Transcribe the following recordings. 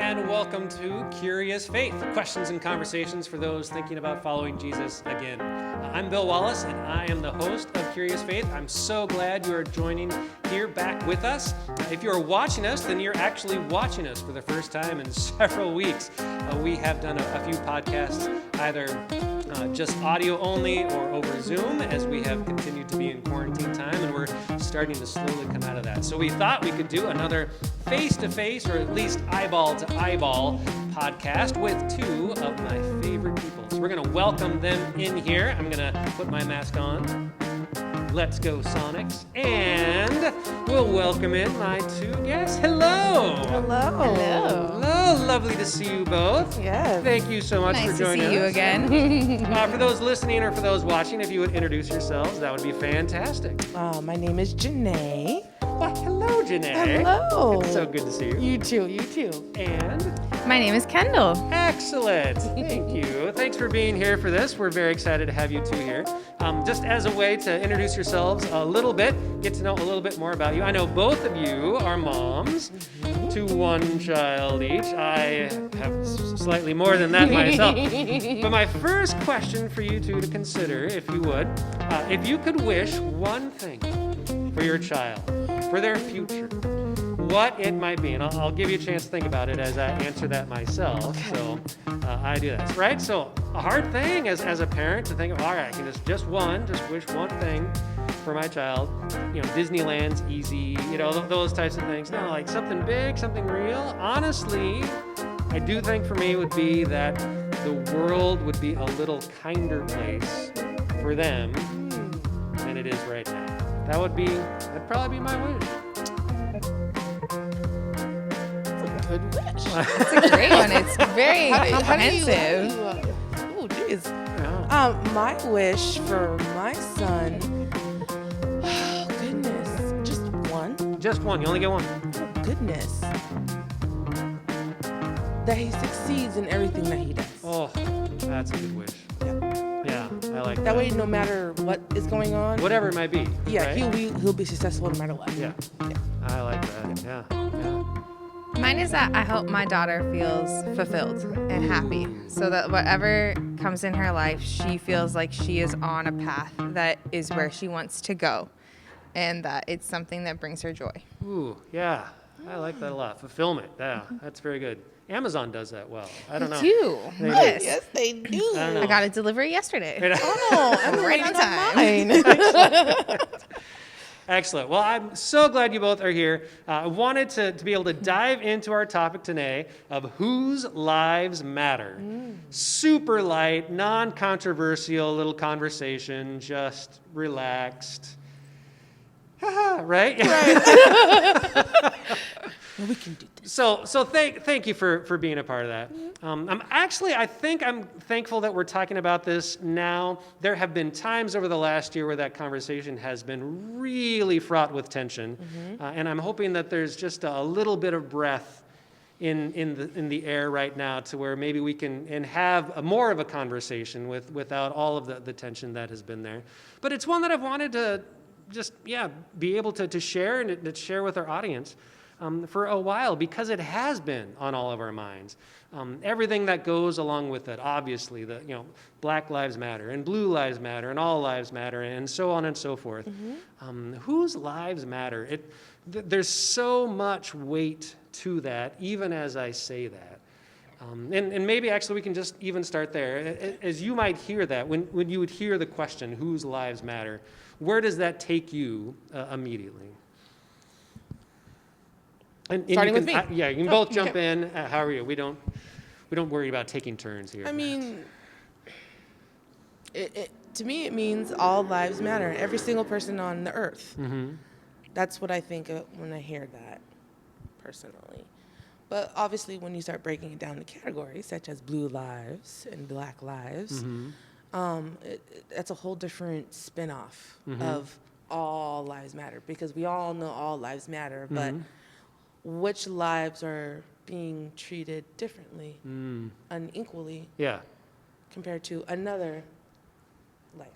and welcome to Curious Faith, questions and conversations for those thinking about following Jesus again. I'm Bill Wallace, and I am the host of Curious Faith. I'm so glad you are joining here back with us. If you are watching us, then you're actually watching us for the first time in several weeks. We have done a few podcasts, either just audio only or over Zoom, as we have continued to be in quarantine time, and we're starting to slowly come out of that. So we thought we could do another face-to-face, or at least eyeball-to-eyeball podcast with two of my favorite people. So we're going to welcome them in here. I'm going to put my mask on. Let's go, Sonics. And we'll welcome in my two guests. Hello. Hello. Hello. Lovely to see you both. Yes. Thank you so much for joining us. Nice to see you again. For those listening or for those watching, if you would introduce yourselves, that would be fantastic. My name is Janae. Well, hello, Janae. Hello. It's so good to see you. You too. And My name is Kendall. excellent. Thank you. Thanks for being here for this. We're very excited to have you two here. Just as a way to introduce yourselves a little bit, get to know a little bit more about you. I know both of you are moms to one child each. I have slightly more than that myself. But my first question for you two to consider, if you would, if you could wish one thing for your child, for their future, what it might be, and I'll give you a chance to think about it as I answer that myself. So I do that, right? So a hard thing as a parent to think of, all right, I can just wish one thing for my child. You know, Disneyland's easy, you know, those types of things. No, like something big, something real. Honestly, I do think for me would be that the world would be a little kinder place for them than it is right now. That'd probably be my wish. Good wish. It's a great one. It's very comprehensive. Oh, jeez. Yeah. My wish for my son. Oh, goodness. Just one. Just one. You only get one. Oh, goodness. That he succeeds in everything that he does. Oh, that's a good wish. Yeah, I like that. That way, no matter what is going on, Whatever it might be. yeah, right? he'll be successful no matter what. Yeah. I like that. Yeah. Mine is that I hope my daughter feels fulfilled and happy, so that whatever comes in her life, she feels like she is on a path that is where she wants to go, and that it's something that brings her joy. Ooh, yeah. I like that a lot. Fulfillment. Yeah, that's very good. Amazon does that well. I don't know. Too. They do. Yes. Yes, they do. I don't know. I got a delivery yesterday. Oh, I'm Right right on on time. mine. Excellent. Well, I'm so glad you both are here. I wanted to be able to dive into our topic today of whose lives matter. Super light, non-controversial little conversation, just relaxed. Right? Well, we can do this. So thank you for being a part of that. I think I'm thankful that we're talking about this now. There have been times over the last year where that conversation has been really fraught with tension, and I'm hoping that there's just a little bit of breath in the air right now, to where maybe we can have more of a conversation without all of the tension that has been there. But it's one that I've wanted to just be able to share and to share with our audience. For a while, because it has been on all of our minds. Everything that goes along with it, obviously, Black Lives Matter and Blue Lives Matter and all lives matter and so on and so forth. Whose lives matter? There's so much weight to that, even as I say that. And maybe actually we can just even start there. As you might hear that, when you would hear the question, whose lives matter, where does that take you immediately? And Starting with me. You can both jump in. How are you? We don't worry about taking turns here. I mean, to me, it means all lives matter. Every single person on the earth. That's what I think of when I hear that, personally. But obviously, when you start breaking it down to categories, such as blue lives and black lives, that's a whole different spin-off of all lives matter. Because we all know all lives matter, but which lives are being treated differently, unequally, compared to another life.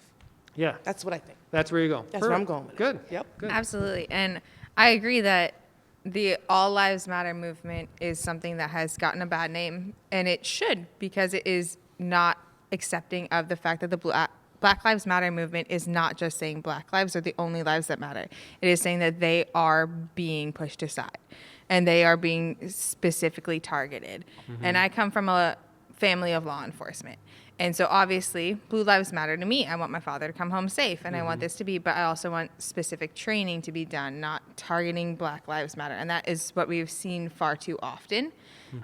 Yeah. That's what I think. That's where you go. That's where I'm going with it. Good. Yep. Good. Absolutely. And I agree that The All Lives Matter movement is something that has gotten a bad name, and it should, because it is not accepting of the fact that the Black Lives Matter movement is not just saying Black lives are the only lives that matter. It is saying that they are being pushed aside and they are being specifically targeted. And I come from a family of law enforcement. And so obviously, blue lives matter to me. I want my father to come home safe, and I want this to be, but I also want specific training to be done, not targeting Black Lives Matter. And that is what we've seen far too often.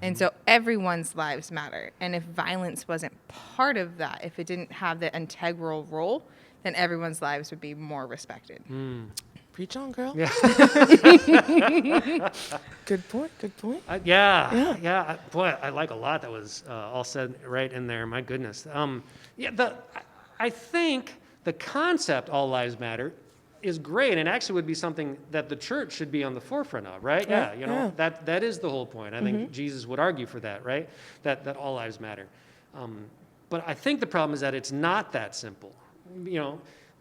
And so everyone's lives matter. And if violence wasn't part of that, if it didn't have the integral role, then everyone's lives would be more respected. Preach on, girl. Yeah. Good point. Good point. Boy, I like a lot that was all said right in there. My goodness. I think the concept "all lives matter" is great, and actually would be something that the church should be on the forefront of, right? That is the whole point. I think Jesus would argue for that, right? That all lives matter. But I think the problem is that it's not that simple.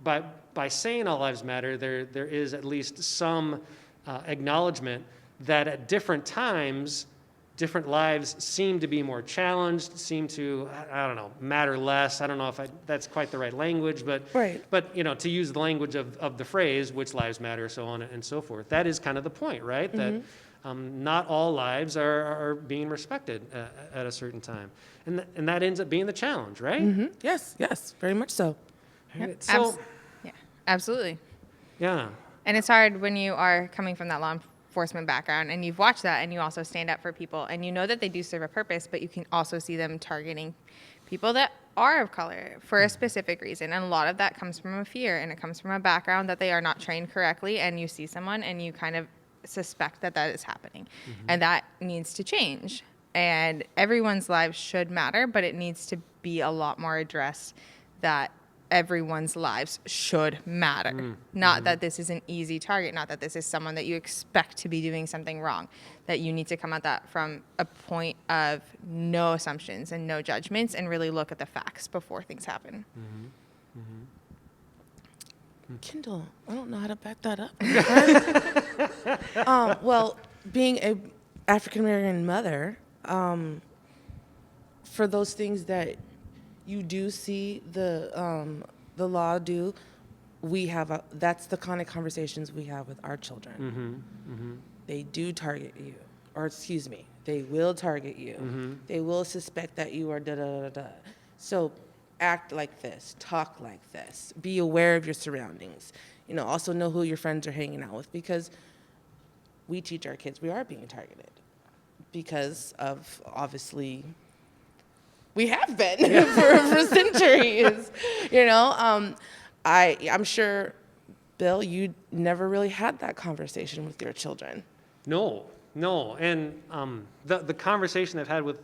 By saying all lives matter, there is at least some acknowledgement that at different times, different lives seem to be more challenged, seem to, I don't know, matter less. I don't know if that's quite the right language, but Right. but to use the language of the phrase, which lives matter, so on and so forth. That is kind of the point, right? That not all lives are being respected at a certain time. And that ends up being the challenge, right? Yes, very much so. Right. So, Yeah, absolutely. yeah. And it's hard when you are coming from that law enforcement background and you've watched that and you also stand up for people and you know that they do serve a purpose, but you can also see them targeting people that are of color for a specific reason. And a lot of that comes from a fear, and it comes from a background that they are not trained correctly, and you see someone and you kind of suspect that is happening. And that needs to change. And everyone's lives should matter, but it needs to be a lot more addressed that everyone's lives should matter. Not that this is an easy target, not that this is someone that you expect to be doing something wrong, that you need to come at that from a point of no assumptions and no judgments and really look at the facts before things happen. Kendall, I don't know how to back that up. Well, being a African American mother, for those things that you do see the law do, that's the kind of conversations we have with our children. They do target you, or excuse me, they will target you. They will suspect that you are da da da da. So act like this, talk like this, be aware of your surroundings. Also know who your friends are hanging out with, because we teach our kids we are being targeted because of, obviously, we have been for centuries. I'm sure, Bill, you never really had that conversation with your children. No. And the conversation I've had with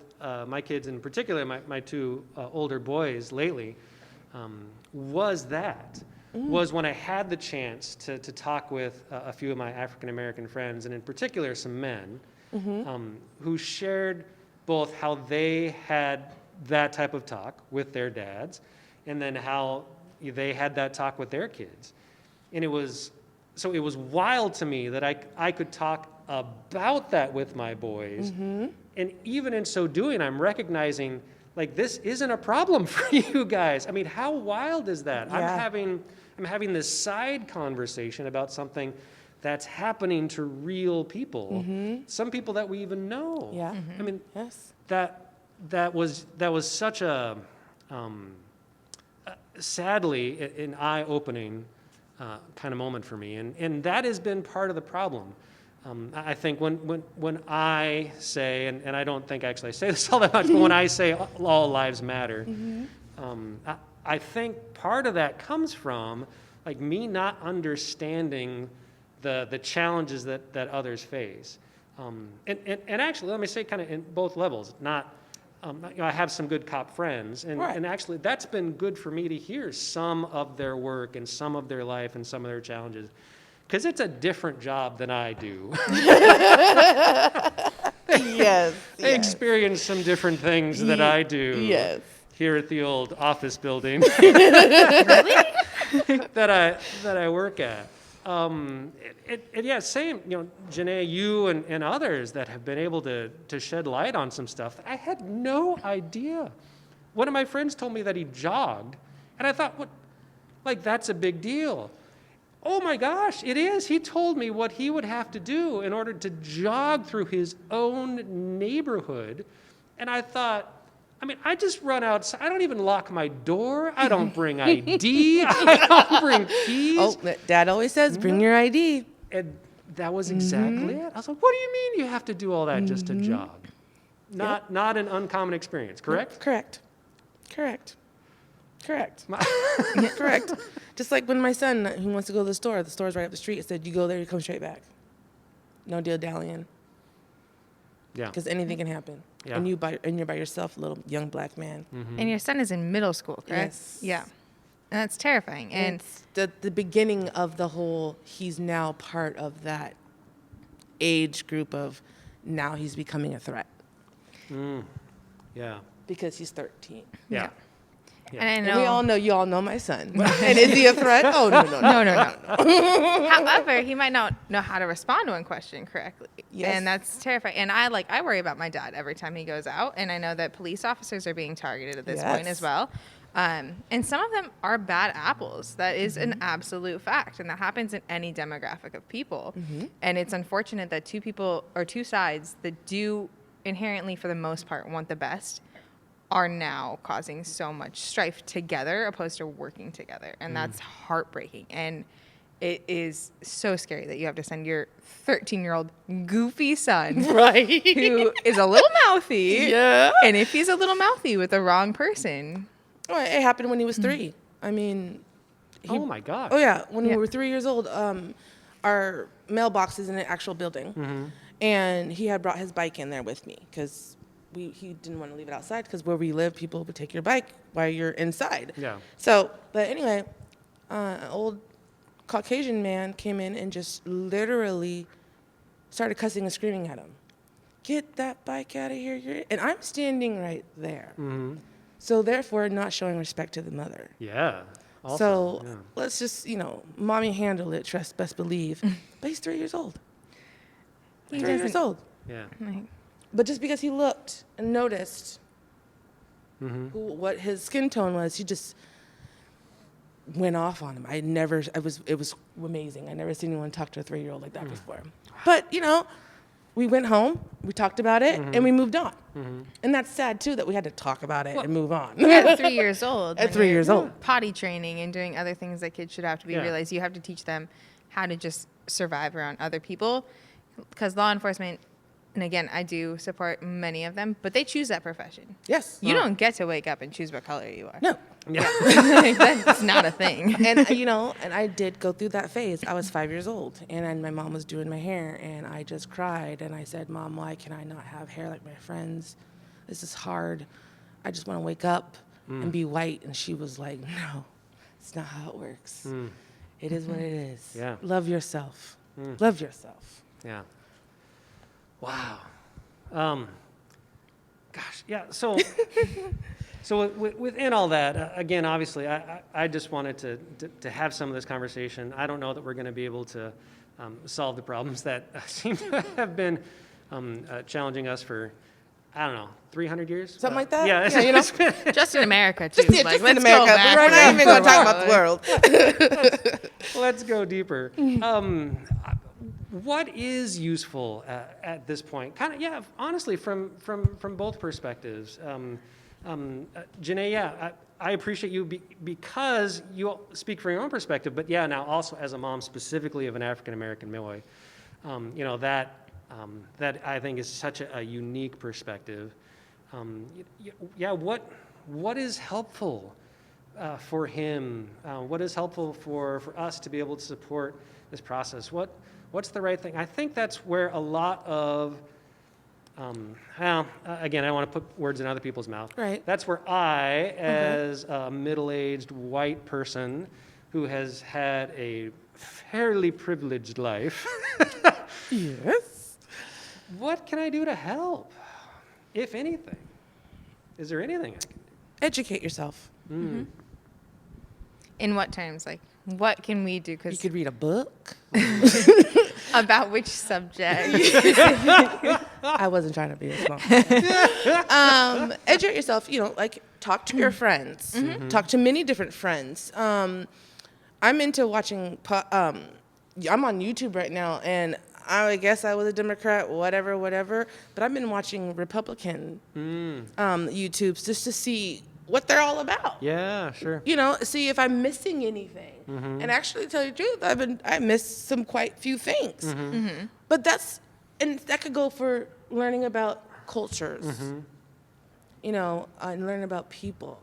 my kids, in particular, my two older boys lately, was when I had the chance to talk with a few of my African American friends, and in particular some men, who shared both how they had that type of talk with their dads, and then how they had that talk with their kids. And it was wild to me that I could talk about that with my boys. And even in so doing, I'm recognizing, like, this isn't a problem for you guys. I mean, how wild is that? Yeah. I'm having this side conversation about something that's happening to real people. Some people that we even know. Yeah. I mean, Yes. that was such a sadly an eye-opening kind of moment for me, and that has been part of the problem. I think when I say, and I don't think actually I say this all that much, but when I say all lives matter, I think part of that comes from, like, me not understanding the challenges that others face. And actually, let me say, kind of in both levels, not, I have some good cop friends, Right. and actually that's been good for me to hear some of their work and some of their life and some of their challenges, because it's a different job than I do. Yes. They experience some different things that I do. Yes. Here at the old office building that I work at. Yeah, same. Janae, you and others that have been able to shed light on some stuff that I had no idea. One of my friends told me that he jogged, and I thought, what? Like, that's a big deal. Oh my gosh, it is. He told me what he would have to do in order to jog through his own neighborhood, and I thought, I just run outside. I don't even lock my door. I don't bring ID. I don't bring keys. Oh, Dad always says, bring your ID. And that was exactly it. I was like, what do you mean you have to do all that just to jog? Not an uncommon experience, correct? Correct. Correct. Just like when my son, he wants to go to the store's right up the street. It said, you go there, you come straight back. No deal dallying. Yeah. Because anything can happen. Yeah. And you're by yourself, little young black man. And your son is in middle school, correct? Yes. Yeah. And that's terrifying. And It's the beginning of the whole, he's now part of that age group of, now he's becoming a threat. Yeah. Because he's 13. Yeah. and I And know. we all know, you all know my son. And is he a threat? Oh, no. However, he might not know how to respond to one question correctly. Yes. And that's terrifying. And I worry about my dad every time he goes out. And I know that police officers are being targeted at this point as well. And some of them are bad apples. That is an absolute fact. And that happens in any demographic of people. And it's unfortunate that two sides that do inherently, for the most part, want the best are now causing so much strife together opposed to working together. And that's heartbreaking. And it is so scary that you have to send your 13-year-old goofy son, Right. who is a little mouthy. Yeah. And if he's a little mouthy with the wrong person. Well, it happened when he was 3. I mean, Oh my God. oh yeah, when Yeah. we were 3 years old, our mailbox is in an actual building. And he had brought his bike in there with me because he didn't want to leave it outside because where we live, people would take your bike while you're inside. Yeah. So, but anyway, an old Caucasian man came in and just literally started cussing and screaming at him. Get that bike out of here. And I'm standing right there. So therefore, not showing respect to the mother. Yeah. Also, So yeah. let's just, mommy handle it, trust, best believe. But he's 3 years old. He 3 years doesn't- old. Yeah. Like, But just because he looked and noticed what his skin tone was, he just went off on him. It was amazing. I never seen anyone talk to a 3-year-old like that before. But, we went home, we talked about it, and we moved on. And that's sad, too, that we had to talk about it and move on. at 3 years old. At when 3 you're years old. Potty training and doing other things that kids should have to be Yeah. realized. You have to teach them how to just survive around other people. Because law enforcement, and again, I do support many of them, but they choose that profession. Yes. You don't get to wake up and choose what color you are. No. Yeah. That's not a thing. And and I did go through that phase. I was 5 years old, and my mom was doing my hair, and I just cried, and I said, Mom, why can I not have hair like my friends? This is hard. I just want to wake up and be white. And she was like, no, it's not how it works. It is what it is. Yeah. Love yourself. Love yourself. Yeah. Wow. Gosh. Yeah. So, within all that, again, obviously, I just wanted to have some of this conversation. I don't know that we're going to be able to solve the problems that seem to have been challenging us for, I don't know, 300 years? Something like that? Yeah. Yeah, it's been- Just in America, too. Just in let's America. go back. We're not even going to talk about the world. Let's go deeper. What is useful at this point? Kind of, yeah. Honestly, from both perspectives. Janae, yeah, I appreciate you because you speak from your own perspective. But yeah, now also as a mom, specifically of an African American boy, that I think is such a unique perspective. Yeah, what is helpful for him? What is helpful for us to be able to support this process? What's the right thing? I think that's where a lot of, again, I don't want to put words in other people's mouth. Right. That's where I, as a middle-aged white person who has had a fairly privileged life, Yes. what can I do to help, if anything? Is there anything I can do? Educate yourself. In what terms? Like, What can we do? You Because could read a book. about which subject? I wasn't trying to be a small. Educate yourself. Like talk to your friends. Talk to many different friends. I'm into watching. I'm on YouTube right now, and I guess I was a Democrat, whatever. But I've been watching Republican YouTubes just to see what they're all about. Yeah, sure. See if I'm missing anything. And actually, to tell you the truth, I missed some quite few things. But that could go for learning about cultures, and learning about people.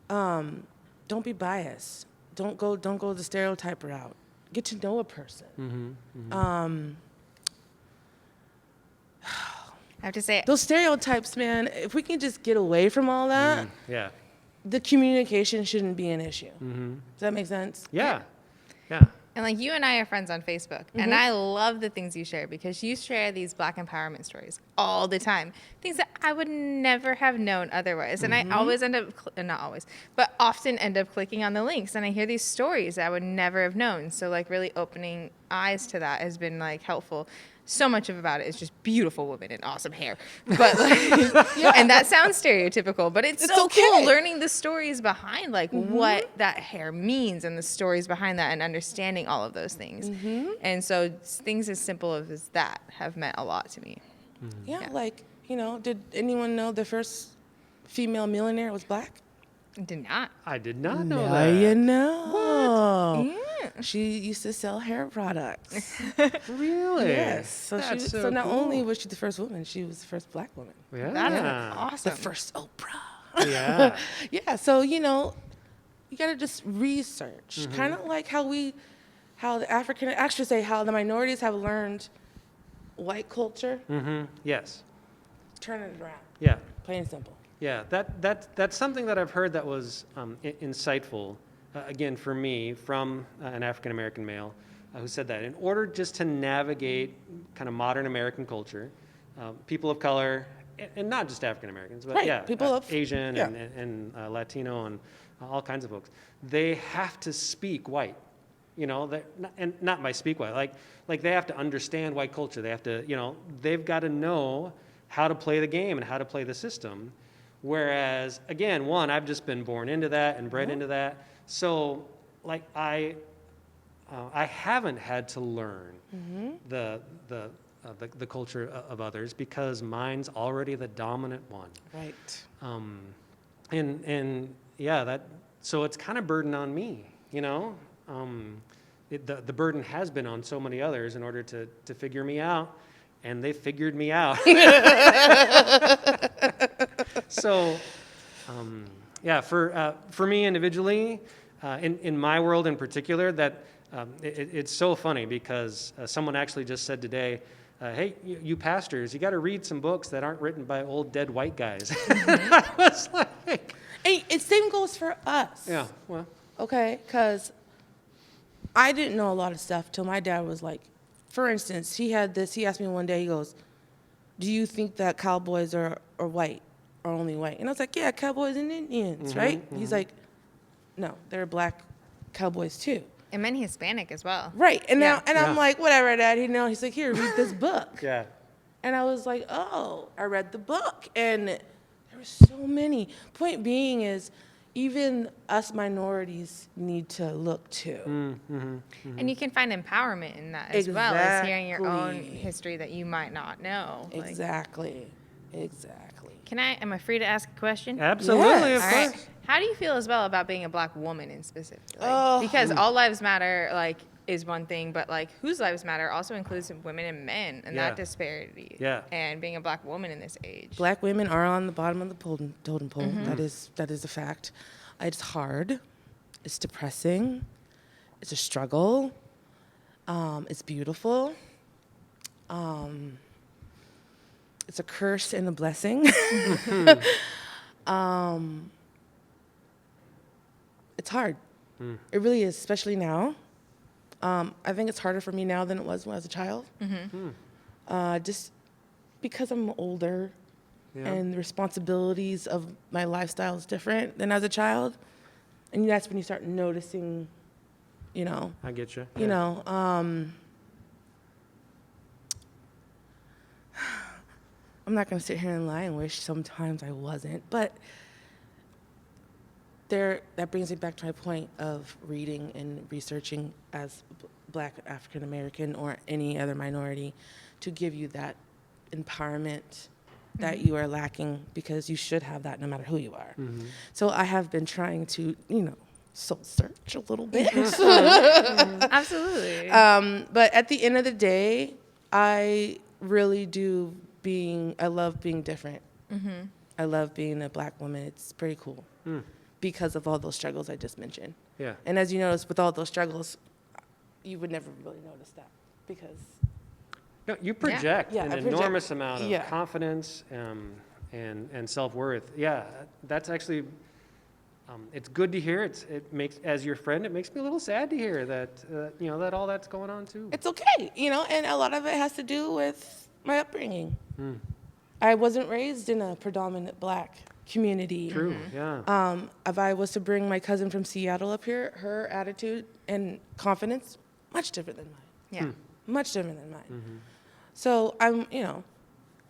Don't be biased. Don't go the stereotype route. Get to know a person. I have to say, Those stereotypes, man. If we can just get away from all that, Yeah. the communication shouldn't be an issue. Does that make sense? Yeah. Yeah. and like you and I are friends on Facebook, and I love the things you share because you share these Black empowerment stories all the time, things that I would never have known otherwise. And I always end up, not always, but often end up clicking on the links, and I hear these stories that I would never have known. So like really opening eyes to that has been like helpful. So much about it is just beautiful women and awesome hair, but like, and that sounds stereotypical, but it's so okay. cool learning the stories behind like what that hair means and the stories behind that and understanding all of those things. And so things as simple as that have meant a lot to me. Yeah, like, did anyone know the first female millionaire was Black? Did not. I did not know Now that. you know. Yeah. She used to sell hair products. Really? Yes. So That's so not cool. only was she the first woman, she was the first Black woman. Yeah. That is The awesome. first Oprah. Yeah. Yeah, so you gotta just research, kind of like how how the minorities have learned white culture. Yes. Turn it around, Yeah. plain and simple. Yeah. That's something that I've heard that was insightful. Again, for me, from an African American male who said that in order just to navigate kind of modern American culture, people of color, and not just African Americans, but Right, yeah, people of- Asian yeah. and Latino and all kinds of folks, they have to speak white. And not by speak white, like they have to understand white culture. They have to, they've got to know how to play the game and how to play the system. Whereas, again, I've just been born into that and bred into that. So, like, I haven't had to learn the culture of others because mine's already the dominant one. Right. And yeah, so it's kind of burden on me, the burden has been on so many others in order to figure me out, and they figured me out. So, yeah, for me individually, in my world in particular, that it's so funny because someone actually just said today, hey, you pastors, you got to read some books that aren't written by old dead white guys. I was like, And same goes for us. yeah, well, Okay, because I didn't know a lot of stuff till my dad was like, for instance, he asked me one day, he goes, do you think that cowboys are white, or only white? And I was like, yeah, cowboys and Indians, right? He's like, no, they're Black cowboys too. And many Hispanic as well. Right, and Yeah. now, Yeah. I'm like, whatever, Dad, he's like, here, read this book. yeah. And I was like, oh, I read the book, and there were so many. Point being is, even us minorities need to look too. And you can find empowerment in that as well as hearing your own Exactly. history that you might not know. Like, Exactly. am I free to ask a question? Absolutely, Yes. of All course. right. How do you feel as well about being a Black woman in specifically? Oh. Because all lives matter, like, is one thing, but like whose lives matter also includes women and men and Yeah. that disparity. Yeah. And being a Black woman in this age. Black women are on the bottom of the totem pole. That is a fact. It's hard. It's depressing. It's a struggle. It's beautiful. It's a curse and a blessing. It's hard. It really is, especially now. I think it's harder for me now than it was when I was a child. Just because I'm older Yeah. and the responsibilities of my lifestyle is different than as a child. And that's when you start noticing, you know. I get you. You know, I'm not going to sit here and lie and wish sometimes I wasn't, but that brings me back to my point of reading and researching as Black African American or any other minority to give you that empowerment that you are lacking, because you should have that no matter who you are. So I have been trying to, you know, soul search a little bit. Absolutely. But at the end of the day, I really do I love being different. I love being a Black woman. It's pretty cool because of all those struggles I just mentioned. Yeah. And as you notice, with all those struggles, you would never really notice that because No, you project Yeah, an I project- enormous amount of yeah. confidence and self-worth. Yeah, that's actually, it's good to hear. It makes, as your friend, it makes me a little sad to hear that, you know, that all that's going on too. it's okay, you know, and a lot of it has to do with my upbringing. I wasn't raised in a predominant Black community. True, yeah. If I was to bring my cousin from Seattle up here, her attitude and confidence, much different than mine. Yeah. Much different than mine. So I'm, you know,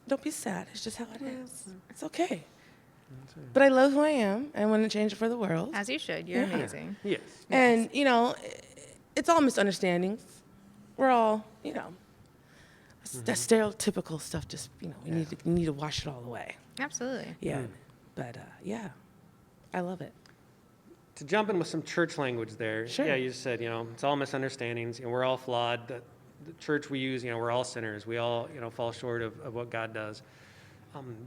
don't be sad. It's just how it is. It's okay. But I love who I am. I want to change it for the world. As you should. You're amazing. Yes. And, you know, it's all misunderstandings. We're all, you know, that stereotypical stuff just, you know, we need to wash it all away. Absolutely. Yeah. But, yeah, I love it. To jump in with some church language there. Sure. Yeah, you said, you know, it's all misunderstandings, and we're all flawed. The church we use, you know, we're all sinners. We all, you know, fall short of what God does.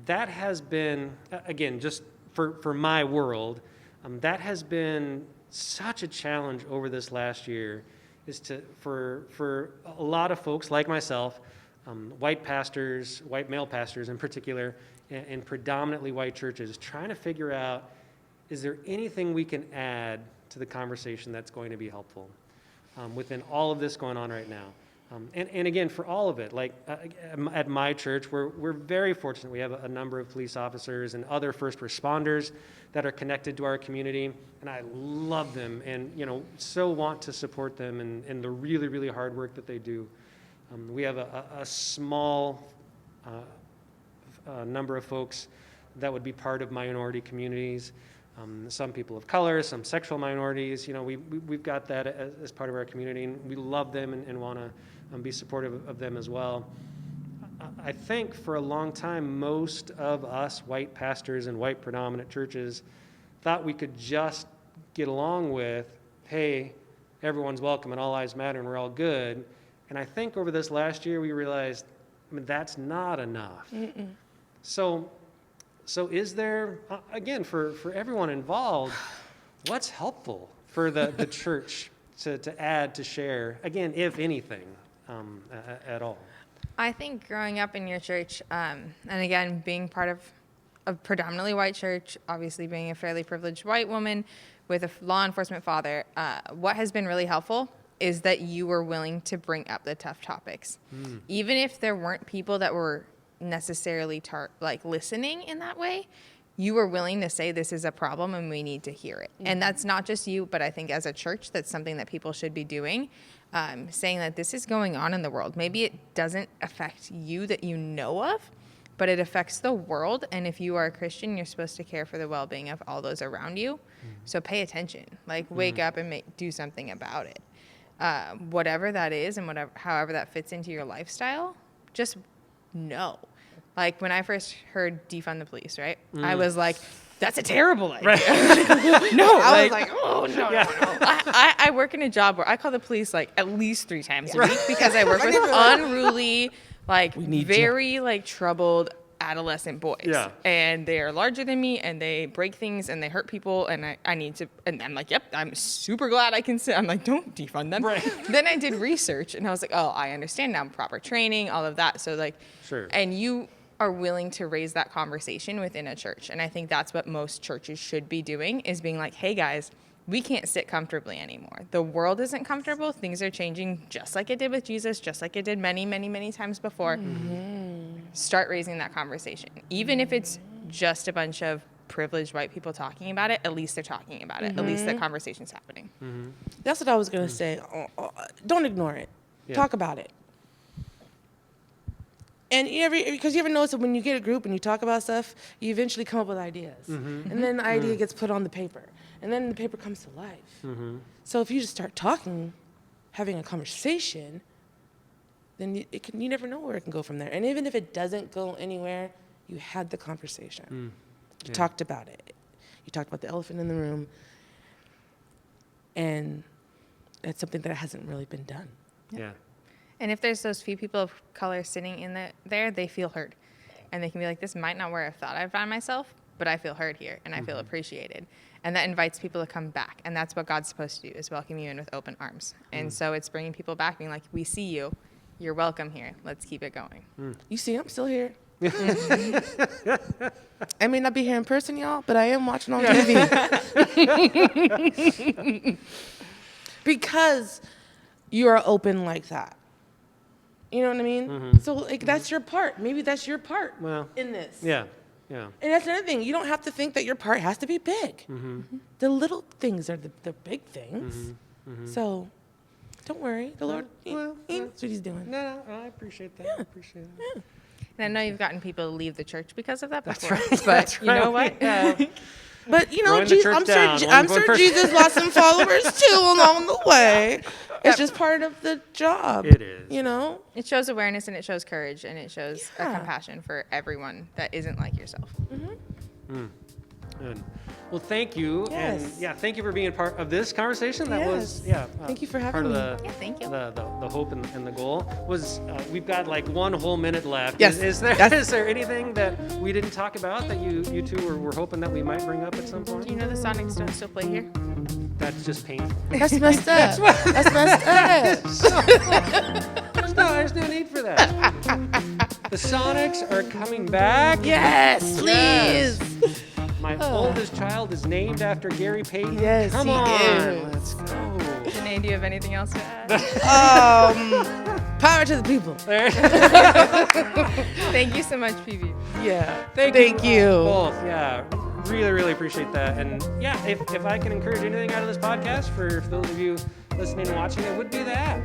That has been, again, just for my world, that has been such a challenge over this last year, is for a lot of folks like myself, white pastors, white male pastors in particular, in predominantly white churches, trying to figure out, is there anything we can add to the conversation that's going to be helpful within all of this going on right now? And again, for all of it, like at my church, we're very fortunate. We have a number of police officers and other first responders that are connected to our community, and I love them and, you know, so want to support them in the really, really hard work that they do. We have a small number of folks that would be part of minority communities. Some people of color, some sexual minorities. You know, we've got that as part of our community, and we love them and want to be supportive of them as well. I think for a long time, most of us white pastors and white predominant churches thought we could just get along with, hey, everyone's welcome and all lives matter and we're all good. And I think over this last year, we realized, I mean, that's not enough. So is there, again, for everyone involved, what's helpful for the church to add, to share, again, if anything, at all? I think growing up in your church, and again, being part of a predominantly white church, obviously being a fairly privileged white woman with a law enforcement father, what has been really helpful is that you were willing to bring up the tough topics. Even if there weren't people that were necessarily listening in that way, you were willing to say this is a problem and we need to hear it. And that's not just you, but I think as a church, that's something that people should be doing, saying that this is going on in the world. Maybe it doesn't affect you that you know of, but it affects the world. And if you are a Christian, you're supposed to care for the well-being of all those around you. So pay attention, wake up and do something about it. Whatever that is and however that fits into your lifestyle, just know. Like when I first heard defund the police, right? I was like, that's a terrible idea. Right. No, I was like, oh, no. I work in a job where I call the police at least 3 times a week because I work with unruly, very troubled adolescent boys. Yeah. And they are larger than me and they break things and they hurt people and I need to, and I'm like, yep, I'm super glad I can sit. I'm like, don't defund them. Right. Then I did research and I was like, oh, I understand now, proper training, all of that. So Sure. And you are willing to raise that conversation within a church. And I think that's what most churches should be doing, is being like, hey guys, we can't sit comfortably anymore. The world isn't comfortable. Things are changing just like it did with Jesus, just like it did many, many, many times before. Start raising that conversation. Even if it's just a bunch of privileged white people talking about it, at least they're talking about it. At least the conversation's happening. That's what I was going to say. Don't ignore it. Yeah. Talk about it. And because you ever notice that when you get a group and you talk about stuff, you eventually come up with ideas. And then the idea gets put on the paper. And then the paper comes to life. So if you just start talking, having a conversation, then you never know where it can go from there. And even if it doesn't go anywhere, you had the conversation. You talked about it. You talked about the elephant in the room. And that's something that hasn't really been done. Yeah. And if there's those few people of color sitting in there, they feel heard. And they can be like, this might not where I thought I'd find myself, but I feel heard here and I feel appreciated. And that invites people to come back. And that's what God's supposed to do, is welcome you in with open arms. And so it's bringing people back, being like, we see you. You're welcome here. Let's keep it going. You see, I'm still here. I may not be here in person, y'all, but I am watching on TV. Because you are open like that. You know what I mean? So, like, that's your part. Maybe that's your part Well, in this. yeah. Yeah. And that's another thing. You don't have to think that your part has to be big. The little things are the big things. So, don't worry. The Lord, he knows what he's doing. No, I appreciate that. I appreciate that. And I know you've gotten people to leave the church because of that before. right. But That's you know right. what? But, you know, Throwing the church I'm down, sure, one I'm sure person. Jesus lost some followers, too, along the way. It's just part of the job. It is. You know? It shows awareness and it shows courage and it shows a Yeah. compassion for everyone that isn't like yourself. Good. Well, thank you. Yes. And yeah, thank you for being a part of this conversation. That was, Yes. yeah. Thank you for part having of me. Yeah, thank you. The hope and the goal was, we've got like 1 whole minute left. Yes. Is there, Yes. is there anything that we didn't talk about that you two were hoping that we might bring up at some point? Do you know the Sonics don't still play here? That's just painful. That's messed up. That's messed up. There's no need for that. The Sonics are coming back. Yes, Yes. please. My oldest child is named after Gary Payton. Yes, Come he on, is. let's go. Janae, do you have anything else to add? Power to the people. Thank you so much, PB. Yeah. Thank you. both. Yeah, really appreciate that. And yeah, if I can encourage anything out of this podcast for those of you listening and watching, it would be that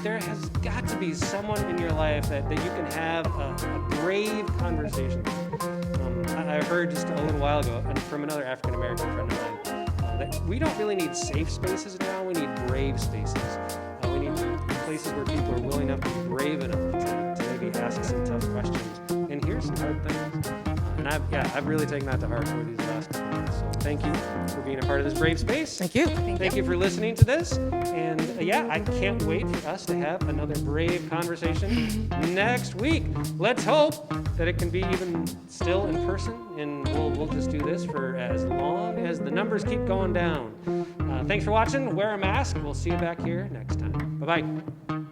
there has got to be someone in your life that you can have a brave conversation with. I heard just a little while ago from another African American friend of mine that we don't really need safe spaces now. We need brave spaces. We need places where people are willing enough to be brave enough to maybe ask some tough questions and hear some hard things. And I've really taken that to heart over these last couple of months. So thank you for being a part of this brave space. Thank you. Thank you for listening to this. And I can't wait for us to have another brave conversation next week. Let's hope that it can be even still in person, and we'll just do this for as long as the numbers keep going down. Thanks for watching. Wear a mask. We'll see you back here next time. Bye-bye.